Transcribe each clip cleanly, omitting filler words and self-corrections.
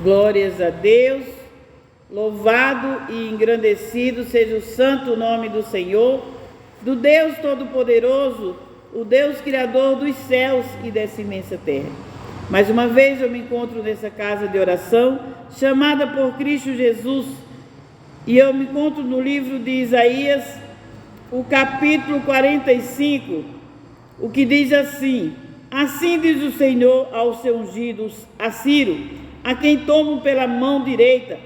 Glórias a Deus, louvado e engrandecido seja o santo nome do Senhor, do Deus Todo-Poderoso, o Deus Criador dos céus e dessa imensa terra. Mais uma vez eu me encontro nessa casa de oração, chamada por Cristo Jesus, e eu me encontro no livro de Isaías, o capítulo 45, o que diz assim: assim diz o Senhor aos seus ungidos, a Ciro, a quem tomo pela mão direita,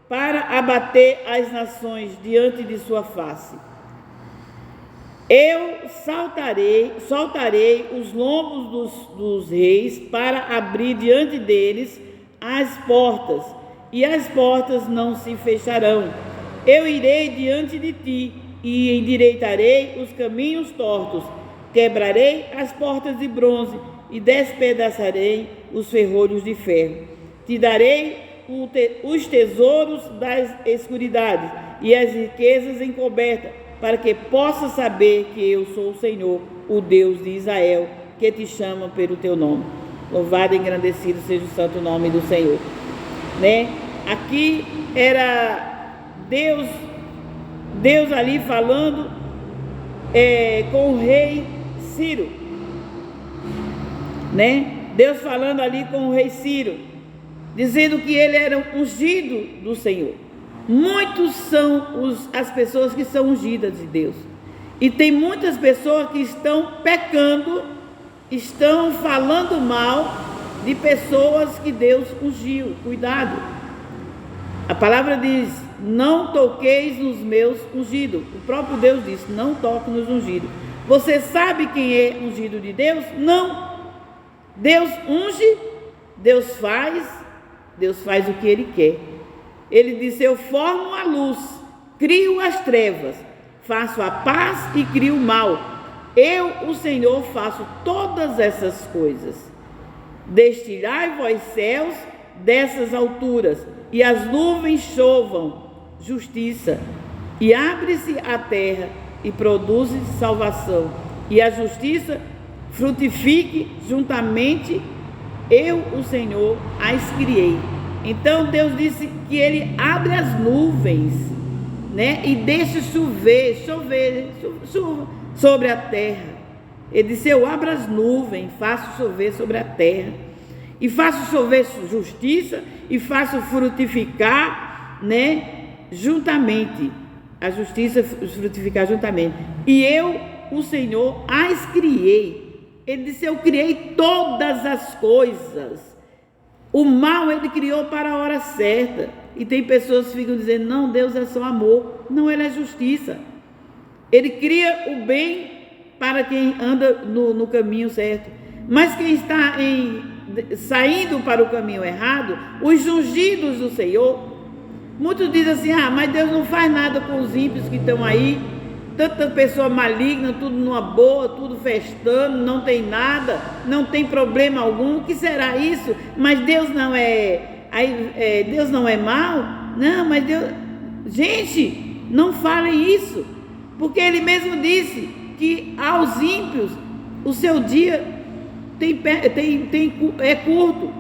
para abater as nações diante de sua face. Eu soltarei os lombos dos reis para abrir diante deles as portas, e as portas não se fecharão. Eu irei diante de ti e endireitarei os caminhos tortos, quebrarei as portas de bronze e despedaçarei os ferrolhos de ferro. Te darei os tesouros das escuridades e as riquezas encobertas, para que possas saber que eu sou o Senhor, o Deus de Israel, que te chama pelo teu nome. Louvado e engrandecido seja o santo nome do Senhor. Aqui era Deus ali falando com o rei Ciro, Deus falando ali com o rei Ciro, dizendo que ele era ungido do Senhor. Muitos são as pessoas que são ungidas de Deus. E tem muitas pessoas que estão pecando, estão falando mal de pessoas que Deus ungiu. Cuidado. A palavra diz: não toqueis nos meus ungidos. O próprio Deus disse: não toque nos ungidos. Você sabe quem é ungido de Deus? Não. Deus unge, Deus faz o que Ele quer. Ele disse: eu formo a luz, crio as trevas, faço a paz e crio o mal. Eu, o Senhor, faço todas essas coisas. Destilai vós céus dessas alturas, e as nuvens chovam justiça, e abre-se a terra e produz salvação, e a justiça frutifique juntamente. Eu, o Senhor, as criei. Então Deus disse que Ele abre as nuvens, e deixa chover sobre a terra. Ele disse: eu abro as nuvens, faço chover sobre a terra, e faço chover justiça, e faço frutificar, juntamente, a justiça frutificar juntamente. E eu, o Senhor, as criei. Ele disse: eu criei todas as coisas. O mal Ele criou para a hora certa. E tem pessoas que ficam dizendo: não, Deus é só amor. Não, Ele é justiça. Ele cria o bem para quem anda no caminho certo. Mas quem está saindo para o caminho errado, os ungidos do Senhor, muitos dizem assim: mas Deus não faz nada com os ímpios que estão aí. Tanta pessoa maligna, tudo numa boa, tudo festando, não tem nada, não tem problema algum. O que será isso? Mas Deus não Deus não é mau? Não, mas Deus... Gente, não falem isso, porque Ele mesmo disse que aos ímpios o seu dia é curto,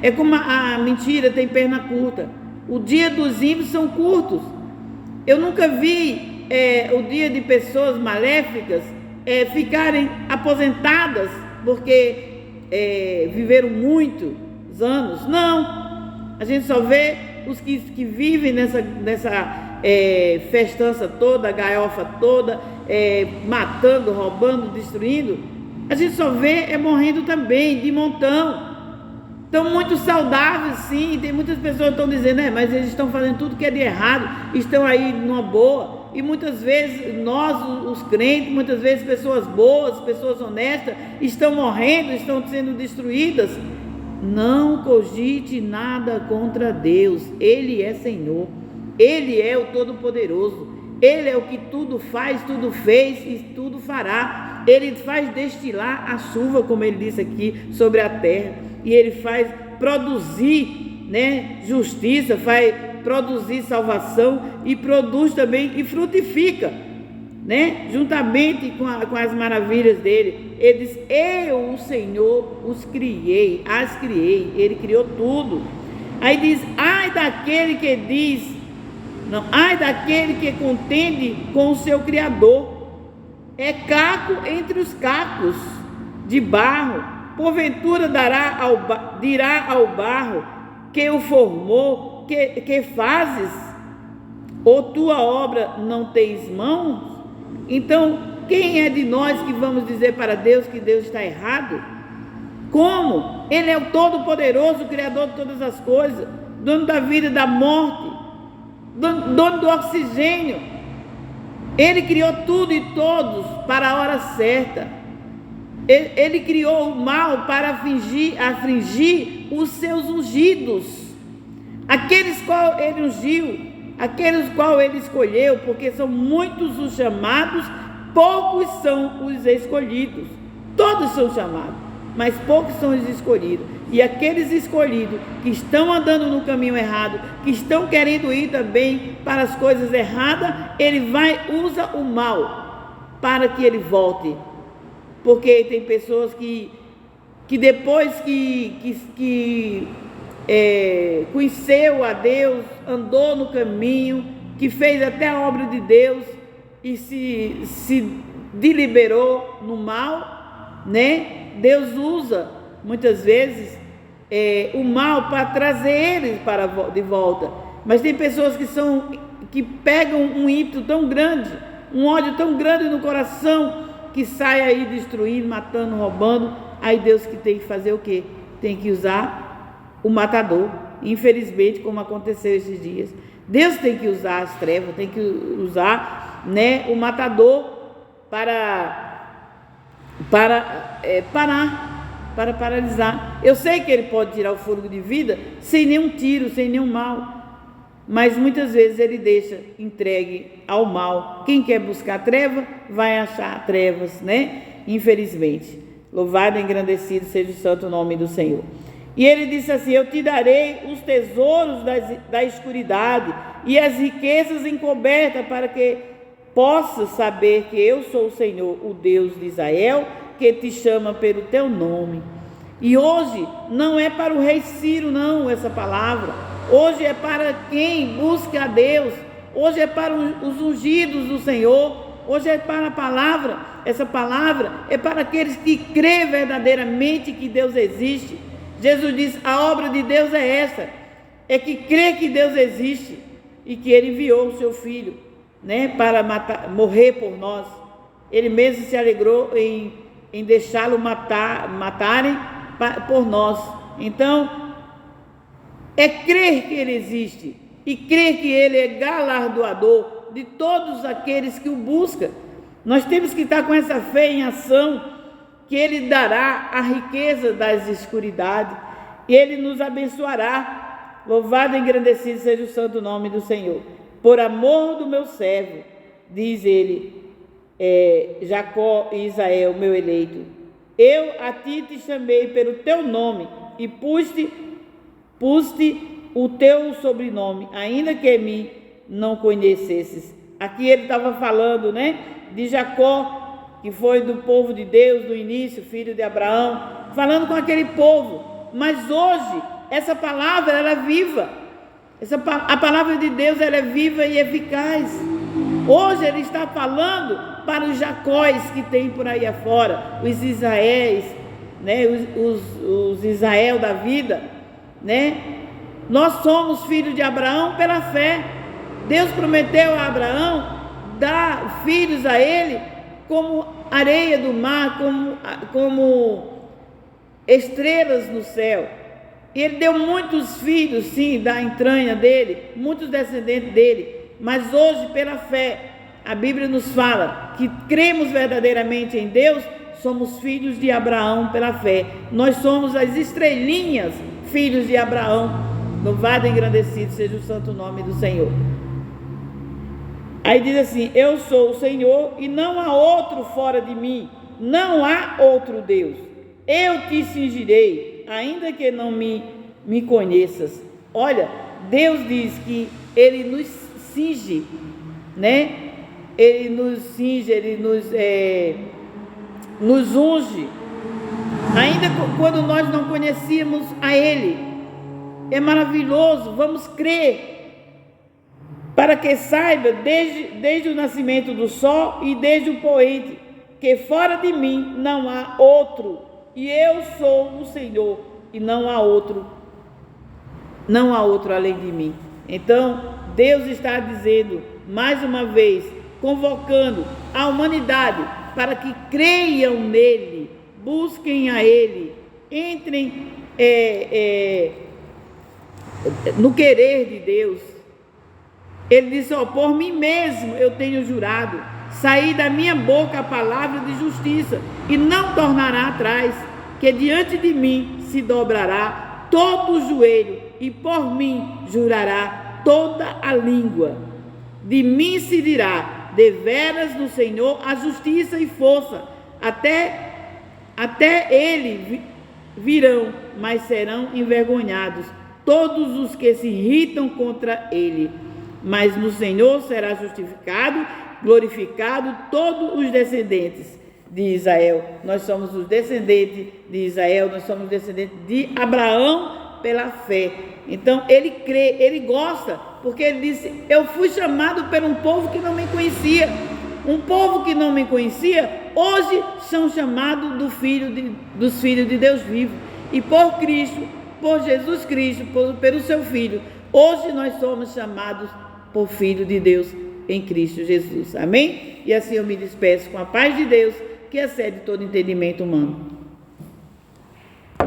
É como a mentira tem perna curta. O dia dos ímpios são curtos. Eu nunca vi o dia de pessoas maléficas ficarem aposentadas porque viveram muitos anos. Não, a gente só vê os que vivem nessa festança toda, galhofa toda, matando, roubando, destruindo. A gente só vê morrendo também, de montão. Estão muito saudáveis, sim. Tem muitas pessoas que estão dizendo: mas eles estão fazendo tudo que é de errado, estão aí numa boa. E muitas vezes nós, os crentes, muitas vezes pessoas boas, pessoas honestas, estão morrendo, estão sendo destruídas. Não cogite nada contra Deus. Ele é Senhor, Ele é o Todo-Poderoso, Ele é o que tudo faz, tudo fez e tudo fará. Ele faz destilar a chuva, como Ele disse aqui, sobre a terra, e Ele faz produzir, justiça, faz produzir salvação, e produz também e frutifica, juntamente com as maravilhas dele. Ele diz: eu, o Senhor, as criei. Ele criou tudo. Aí diz, ai daquele que diz, não, ai daquele que contende com o seu Criador, é caco entre os cacos de barro, porventura dirá ao barro que o formou, que fazes, ou tua obra não tens mãos? Então, quem é de nós que vamos dizer para Deus que Deus está errado? Como? Ele é o Todo-Poderoso, o Criador de todas as coisas, dono da vida e da morte, dono do oxigênio. Ele criou tudo e todos para a hora certa. Ele criou o mal para afligir os seus ungidos, aqueles qual ele ungiu, aqueles qual ele escolheu, porque são muitos os chamados, poucos são os escolhidos. Todos são chamados, mas poucos são os escolhidos. E aqueles escolhidos que estão andando no caminho errado, que estão querendo ir também para as coisas erradas, ele usa o mal para que ele volte. Porque tem pessoas que depois que conheceu a Deus, andou no caminho, que fez até a obra de Deus e se deliberou no mal, né? Deus usa muitas vezes o mal para trazer eles de volta. Mas tem pessoas que pegam um ímpeto tão grande, um ódio tão grande no coração, que sai aí destruindo, matando, roubando. Aí Deus que tem que fazer o quê? Tem que usar o matador. Infelizmente, como aconteceu esses dias, Deus tem que usar as trevas, tem que usar, né, o matador para paralisar. Eu sei que ele pode tirar o fôlego de vida sem nenhum tiro, sem nenhum mal, mas muitas vezes ele deixa entregue ao mal. Quem quer buscar treva vai achar trevas, né? Infelizmente. Louvado e engrandecido seja o santo nome do Senhor. E ele disse assim: eu te darei os tesouros da escuridade e as riquezas encobertas, para que possas saber que eu sou o Senhor, o Deus de Israel, que te chama pelo teu nome. E hoje não é para o rei Ciro, não, essa palavra. Hoje é para quem busca a Deus. Hoje é para os ungidos do Senhor. Hoje é para a palavra. Essa palavra é para aqueles que crêem verdadeiramente que Deus existe. Jesus diz: a obra de Deus é essa, é que crê que Deus existe e que Ele enviou o seu Filho, né, para morrer por nós. Ele mesmo se alegrou em deixá-lo matarem por nós. Então, é crer que Ele existe e crer que Ele é galardoador de todos aqueles que o buscam. Nós temos que estar com essa fé em ação, que Ele dará a riqueza das escuridades e Ele nos abençoará. Louvado e engrandecido seja o santo nome do Senhor. Por amor do meu servo, diz Ele, Jacó e Israel, meu eleito, eu a ti te chamei pelo teu nome e puste o teu sobrenome, ainda que me não conhecesses. Aqui ele estava falando, né, de Jacó, que foi do povo de Deus no início, filho de Abraão, falando com aquele povo. Mas hoje essa palavra ela é viva. A palavra de Deus ela é viva e eficaz. Hoje ele está falando para os Jacóis que tem por aí afora, os Israéis, né, os Israel da vida, né? Nós somos filhos de Abraão pela fé. Deus prometeu a Abraão dar filhos a ele como areia do mar, como estrelas no céu. E ele deu muitos filhos, sim, da entranha dele, muitos descendentes dele. Mas hoje, pela fé, a Bíblia nos fala que cremos verdadeiramente em Deus, somos filhos de Abraão pela fé. Nós somos as estrelinhas, filhos de Abraão. Louvado e engrandecido seja o santo nome do Senhor. Aí diz assim: eu sou o Senhor e não há outro fora de mim, não há outro Deus. Eu te cingirei, ainda que não me conheças. Olha, Deus diz que Ele nos cinge, né? Ele nos cinge, Ele nos unge, ainda quando nós não conhecíamos a Ele. é maravilhoso. Vamos crer, para que saiba desde o nascimento do sol e desde o poente, que fora de mim não há outro, e eu sou o Senhor, e não há outro além de mim. Então, Deus está dizendo, mais uma vez, convocando a humanidade para que creiam nele, busquem a ele, entrem no querer de Deus. Ele disse: por mim mesmo eu tenho jurado, saí da minha boca a palavra de justiça, e não tornará atrás, que diante de mim se dobrará todo o joelho, e por mim jurará toda a língua. De mim se dirá: deveras no Senhor a justiça e força, até ele virão, mas serão envergonhados todos os que se irritam contra ele. Mas no Senhor será justificado, glorificado todos os descendentes de Israel. Nós somos os descendentes de Israel, nós somos descendentes de Abraão pela fé. Então ele crê, ele gosta, porque ele disse: eu fui chamado por um povo que não me conhecia. Um povo que não me conhecia, hoje são chamados dos filhos de Deus vivo. E por Cristo, por Jesus Cristo, pelo seu Filho, hoje nós somos chamados por Filho de Deus em Cristo Jesus. Amém? E assim eu me despeço com a paz de Deus, que excede todo entendimento humano.